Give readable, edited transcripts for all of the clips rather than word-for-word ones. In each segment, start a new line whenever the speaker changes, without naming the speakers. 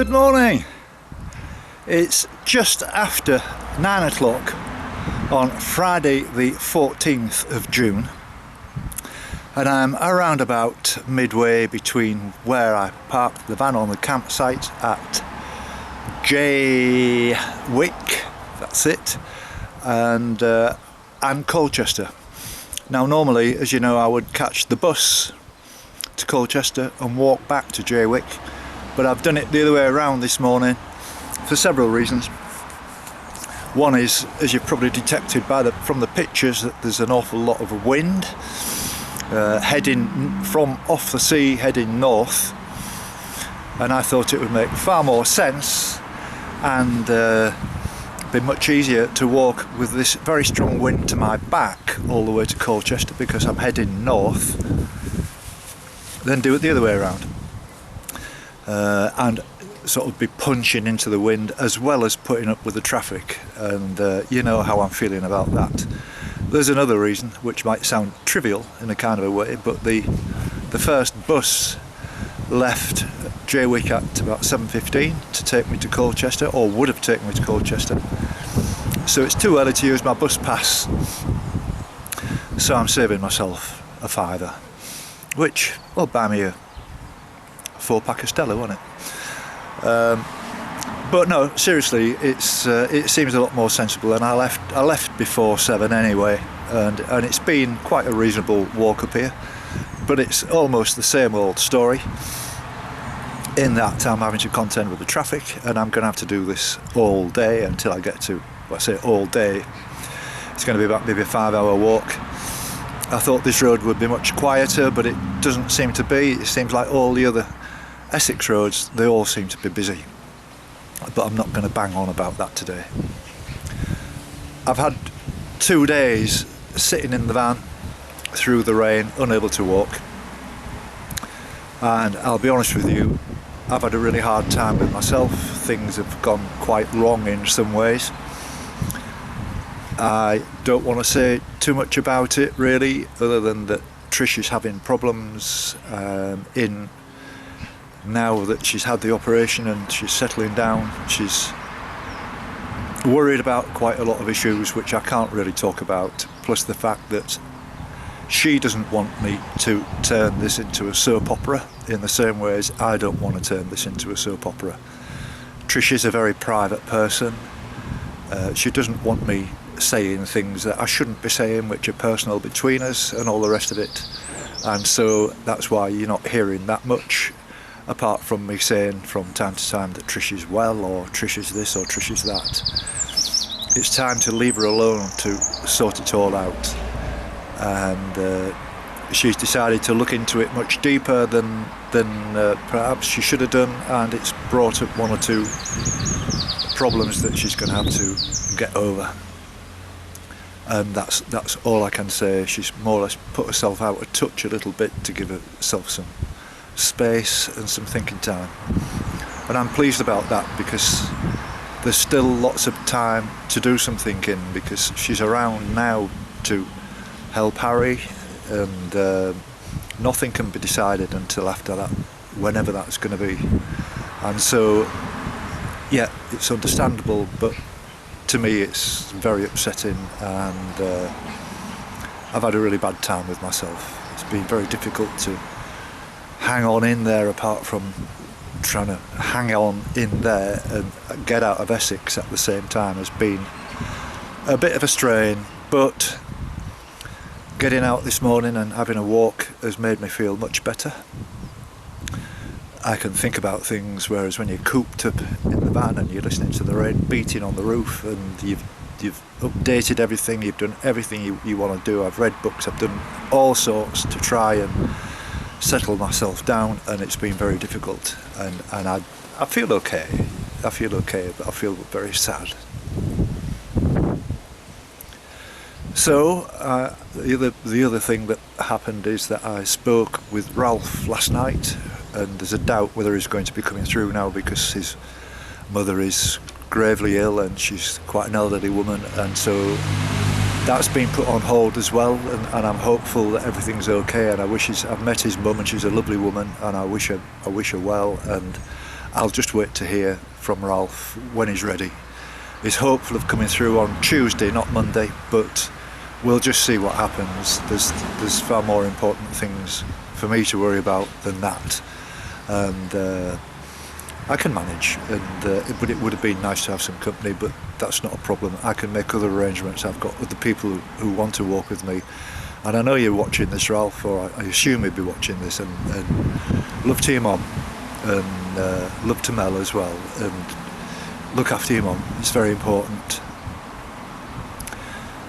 Good morning. It's just after 9 o'clock on Friday the 14th of June, and I'm around about midway between where I parked the van on the campsite at Jaywick, that's it, and Colchester. Now normally, as you know, I would catch the bus to Colchester and walk back to Jaywick, but I've done it the other way around this morning for several reasons. One is, as you've probably detected from the pictures, that there's an awful lot of wind heading from off the sea, heading north, and I thought it would make far more sense and be much easier to walk with this very strong wind to my back all the way to Colchester, because I'm heading north, than do it the other way around and sort of be punching into the wind as well as putting up with the traffic, and you know how I'm feeling about that. There's another reason which might sound trivial in a kind of a way, but the first bus left Jaywick at about 7:15 to take me to Colchester, or would have taken me to Colchester, so it's too early to use my bus pass, so I'm saving myself a fiver, which will buy me a 4-pack of Stella, won't it? But no, seriously, it seems a lot more sensible, and I left before 7 anyway, and it's been quite a reasonable walk up here, but it's almost the same old story in that I'm having to contend with the traffic, and I'm going to have to do this all day until I get to, well, I say all day, it's going to be about maybe a 5-hour walk. I thought this road would be much quieter, but it doesn't seem to be. It seems like all the other Essex roads, they all seem to be busy, but I'm not going to bang on about that today. I've had 2 days sitting in the van through the rain, unable to walk, and I'll be honest with you, I've had a really hard time with myself. Things have gone quite wrong in some ways. I don't want to say too much about it really, other than that Trish is having problems in now that she's had the operation and she's settling down. She's worried about quite a lot of issues which I can't really talk about, plus the fact that she doesn't want me to turn this into a soap opera in the same way as I don't want to turn this into a soap opera. Trish is a very private person. She doesn't want me saying things that I shouldn't be saying, which are personal between us and all the rest of it, and so that's why you're not hearing that much, apart from me saying from time to time that Trish is well, or Trish is this, or Trish is that. It's time to leave her alone to sort it all out, and she's decided to look into it much deeper than perhaps she should have done, and it's brought up 1 or 2 problems that she's going to have to get over. And that's all I can say. She's more or less put herself out of touch a little bit to give herself some space and some thinking time, and I'm pleased about that, because there's still lots of time to do some thinking, because she's around now to help Harry, and nothing can be decided until after that, whenever that's going to be. And so yeah, it's understandable, but to me it's very upsetting, and I've had a really bad time with myself. It's been very difficult to hang on in there, apart from trying to hang on in there and get out of Essex at the same time has been a bit of a strain, but getting out this morning and having a walk has made me feel much better. I can think about things, whereas when you're cooped up in the van and you're listening to the rain beating on the roof, and you've updated everything, you've done everything you want to do. I've read books, I've done all sorts to try and settle myself down, and it's been very difficult, and I feel okay, but I feel very sad. So the other thing that happened is that I spoke with Ralph last night, and there's a doubt whether he's going to be coming through now, because his mother is gravely ill and she's quite an elderly woman, and so that's been put on hold as well, and I'm hopeful that everything's okay, and I've met his mum, and she's a lovely woman, and I wish her well, and I'll just wait to hear from Ralph when he's ready. He's hopeful of coming through on Tuesday, not Monday, but we'll just see what happens. There's far more important things for me to worry about than that, and I can manage. But it would have been nice to have some company, but that's not a problem. I can make other arrangements. I've got other people who want to walk with me, and I know you're watching this, Ralph, or I assume you'd be watching this, and love to your mum, and love to Mel as well, and look after your mum. It's very important.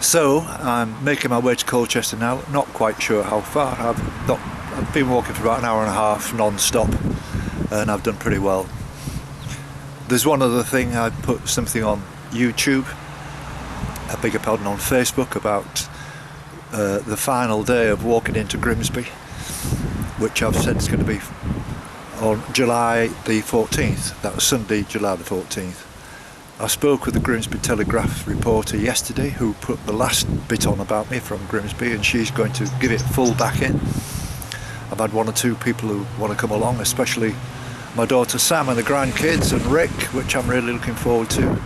So I'm making my way to Colchester now. Not quite sure how far. I've been walking for about an hour and a half non-stop, and I've done pretty well. There's one other thing. I put something on YouTube, I beg your pardon, on Facebook, about the final day of walking into Grimsby, which I've said is going to be on July the 14th. That was Sunday, July the 14th. I spoke with the Grimsby Telegraph reporter yesterday, who put the last bit on about me from Grimsby, and she's going to give it full backing. I've had one or two people who want to come along, especially my daughter Sam and the grandkids and Rick, which I'm really looking forward to.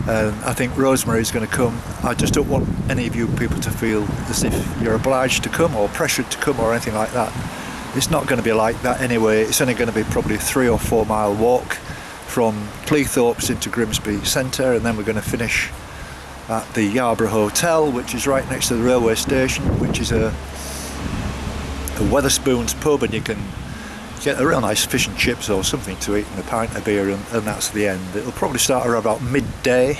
And I think Rosemary's going to come. I just don't want any of you people to feel as if you're obliged to come or pressured to come or anything like that. It's not going to be like that anyway. It's only going to be probably a 3 or 4 mile walk from Cleethorpes into Grimsby Centre, and then we're going to finish at the Yarborough Hotel, which is right next to the railway station, which is a Wetherspoons pub, and you can get a real nice fish and chips or something to eat and a pint of beer, and that's the end. It'll probably start around about midday,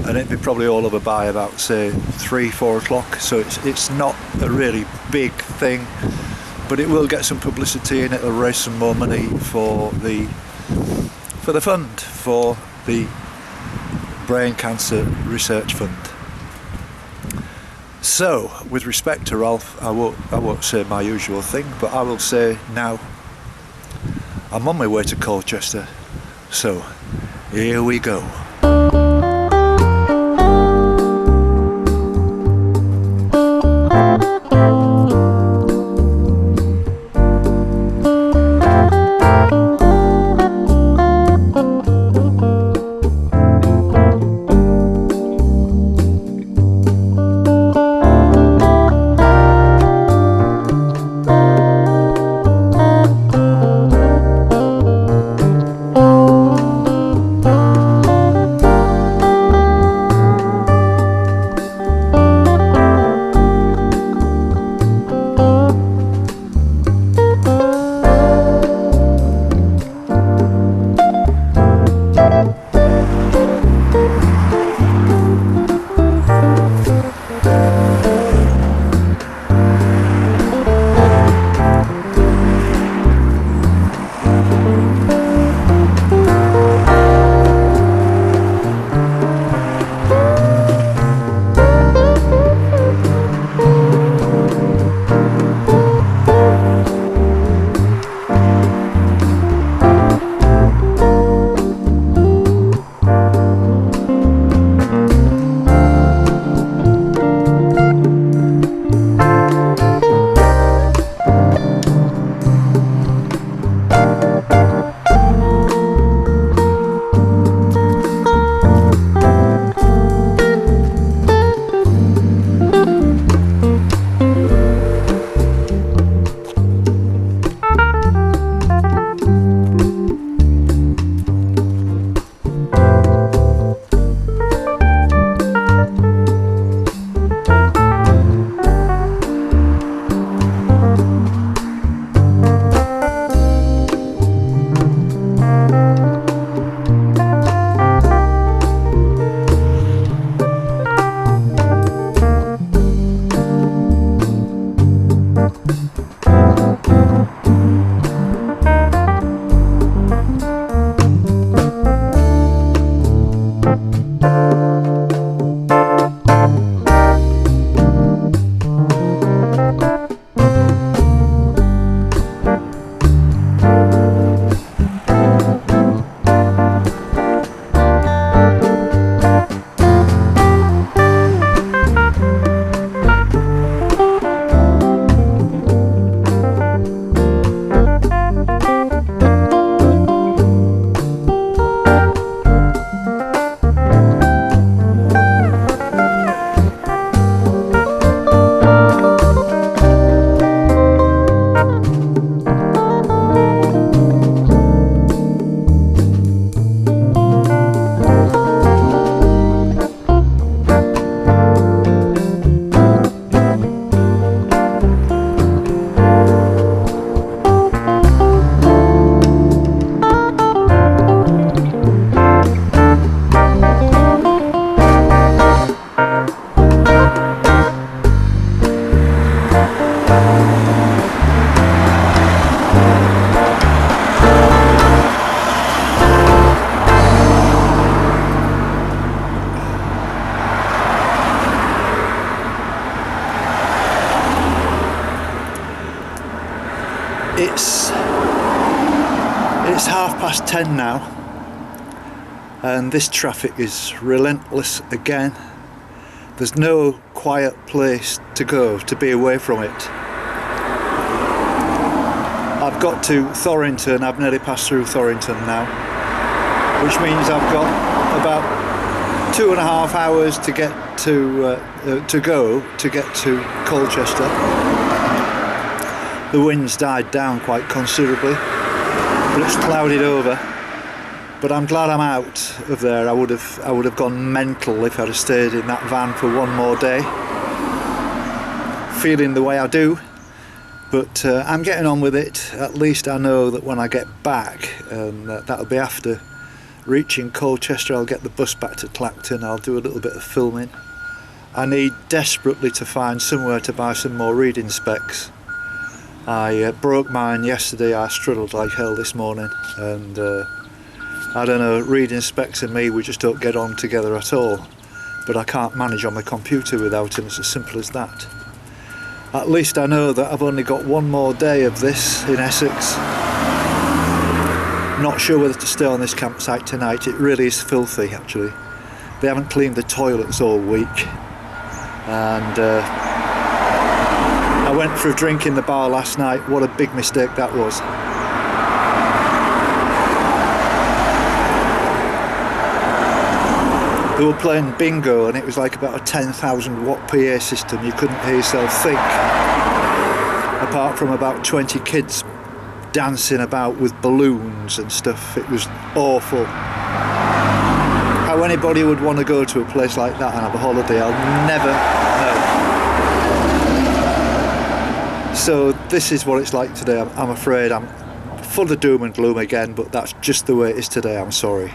and it'll be probably all over by about, say, 3-4 o'clock, so it's not a really big thing, but it will get some publicity and it'll raise some more money for the fund, for the Brain Cancer Research Fund. So, with respect to Ralph, I won't say my usual thing, but I will say now, I'm on my way to Colchester, so here we go. It's 10:30 now, and this traffic is relentless again. There's no quiet place to go to be away from it. I've got to Thorrington. I've nearly passed through Thorrington now, which means I've got about 2.5 hours to get to get to Colchester. The wind's died down quite considerably, but it's clouded over. But I'm glad I'm out of there. I would have gone mental if I'd have stayed in that van for one more day, feeling the way I do. But I'm getting on with it. At least I know that when I get back, and that'll be after reaching Colchester, I'll get the bus back to Clacton. I'll do a little bit of filming. I need desperately to find somewhere to buy some more reading specs. I broke mine yesterday. I struggled like hell this morning, and I don't know, reading specs and me, we just don't get on together at all. But I can't manage on my computer without him. It's as simple as that. At least I know that I've only got one more day of this in Essex. Not sure whether to stay on this campsite tonight. It really is filthy, actually. They haven't cleaned the toilets all week, and I went for a drink in the bar last night. What a big mistake that was. They were playing bingo, and it was like about a 10,000 watt PA system. You couldn't hear yourself think, apart from about 20 kids dancing about with balloons and stuff. It was awful. How anybody would want to go to a place like that and have a holiday, I'll never know. So this is what it's like today. I'm afraid I'm full of doom and gloom again, but that's just the way it is today. I'm sorry.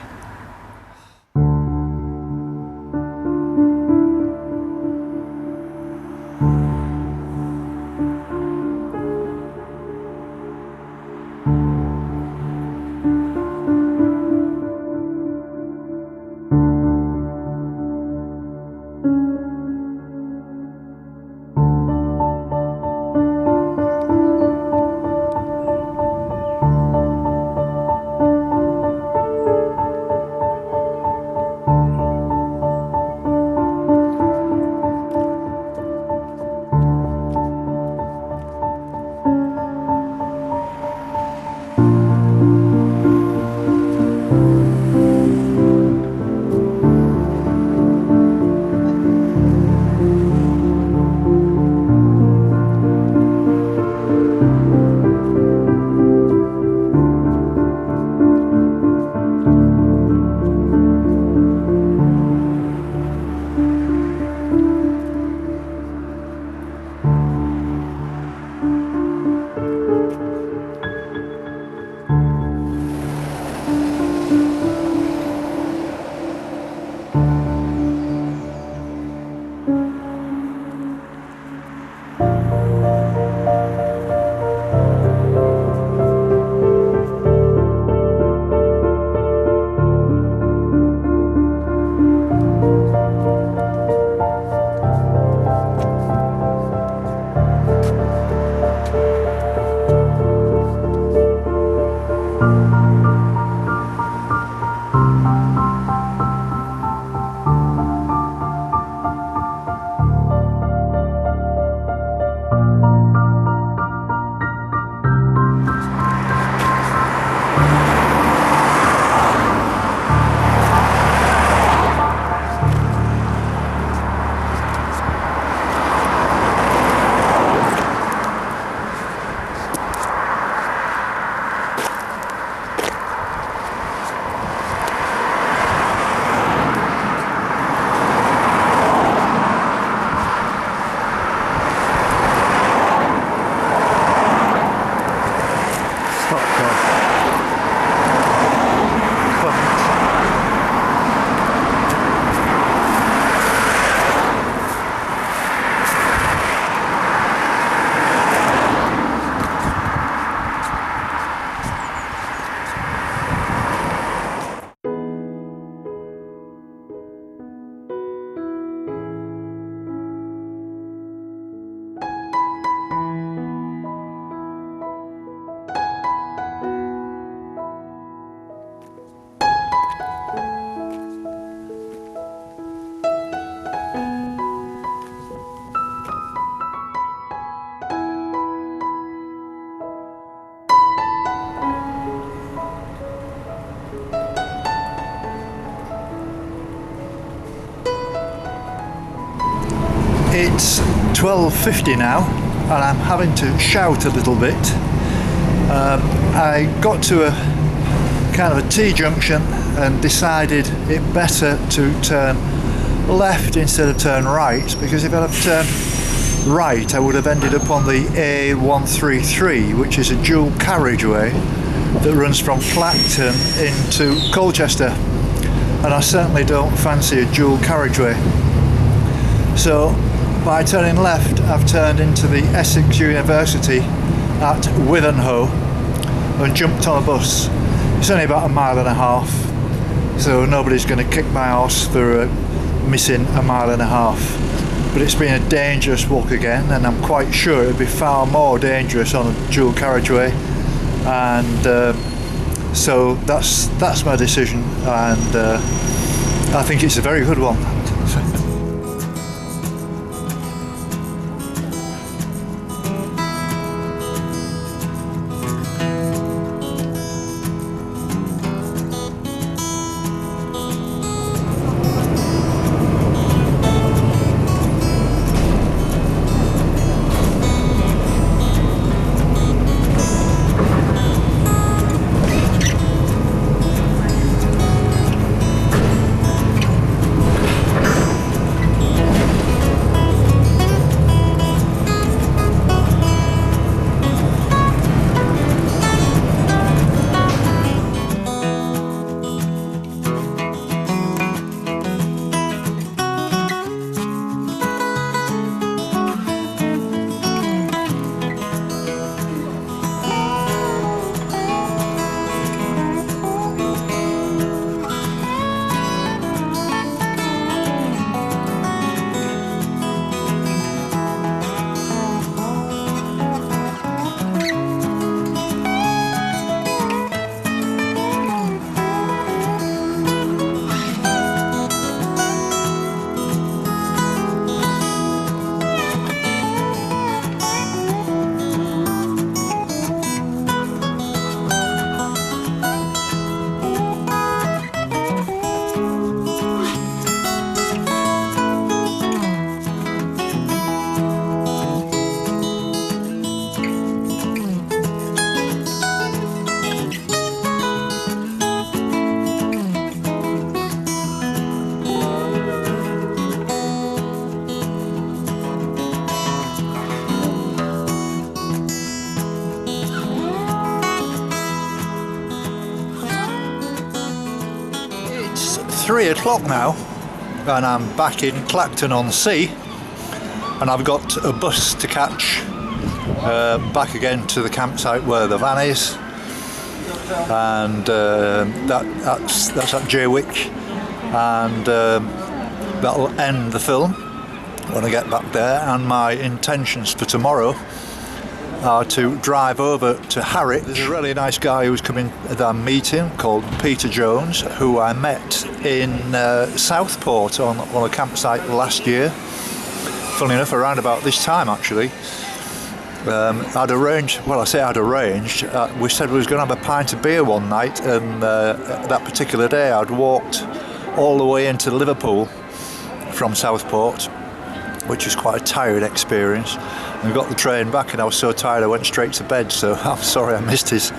It's 12:50 now, and I'm having to shout a little bit. I got to a kind of a T-junction and decided it better to turn left instead of turn right, because if I'd have turned right I would have ended up on the A133, which is a dual carriageway that runs from Clacton into Colchester, and I certainly don't fancy a dual carriageway. So by turning left I've turned into the Essex University at Wivenhoe and jumped on a bus. It's only about 1.5 miles, so nobody's going to kick my arse for missing 1.5 miles. But it's been a dangerous walk again, and I'm quite sure it'd be far more dangerous on a dual carriageway. And so that's my decision, and I think it's a very good one. It's 3 o'clock now, and I'm back in Clacton-on-Sea, and I've got a bus to catch back again to the campsite where the van is, and that's at Jaywick, and that'll end the film when I get back there. And my intentions for tomorrow are to drive over to Harwich. There's a really nice guy who's coming that I'm meeting called Peter Jones, who I met in Southport on a campsite last year. Funnily enough, around about this time actually. I'd arranged, well I say I'd arranged, we said we was going to have a pint of beer one night, and that particular day I'd walked all the way into Liverpool from Southport, which was quite a tired experience. And got the train back and I was so tired I went straight to bed, so I'm sorry I missed his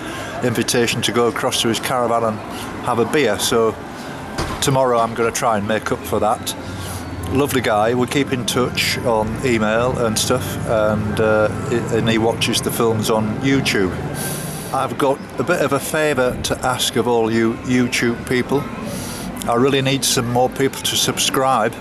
invitation to go across to his caravan and have a beer. So tomorrow I'm going to try and make up for that. Lovely guy, we keep in touch on email and stuff, and he watches the films on YouTube. I've got a bit of a favour to ask of all you YouTube people. I really need some more people to subscribe.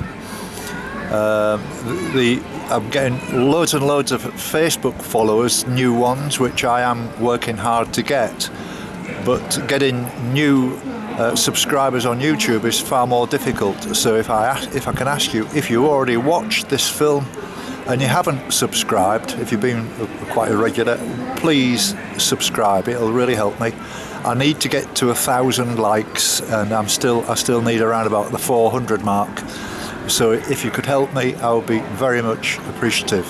I'm getting loads and loads of Facebook followers, new ones, which I am working hard to get, but getting new subscribers on YouTube is far more difficult. So if I can ask you, if you already watched this film and you haven't subscribed, if you've been quite a regular, please subscribe. It'll really help me. I need to get to 1,000 likes, and I still need around about the 400 mark. So if you could help me, I would be very much appreciative.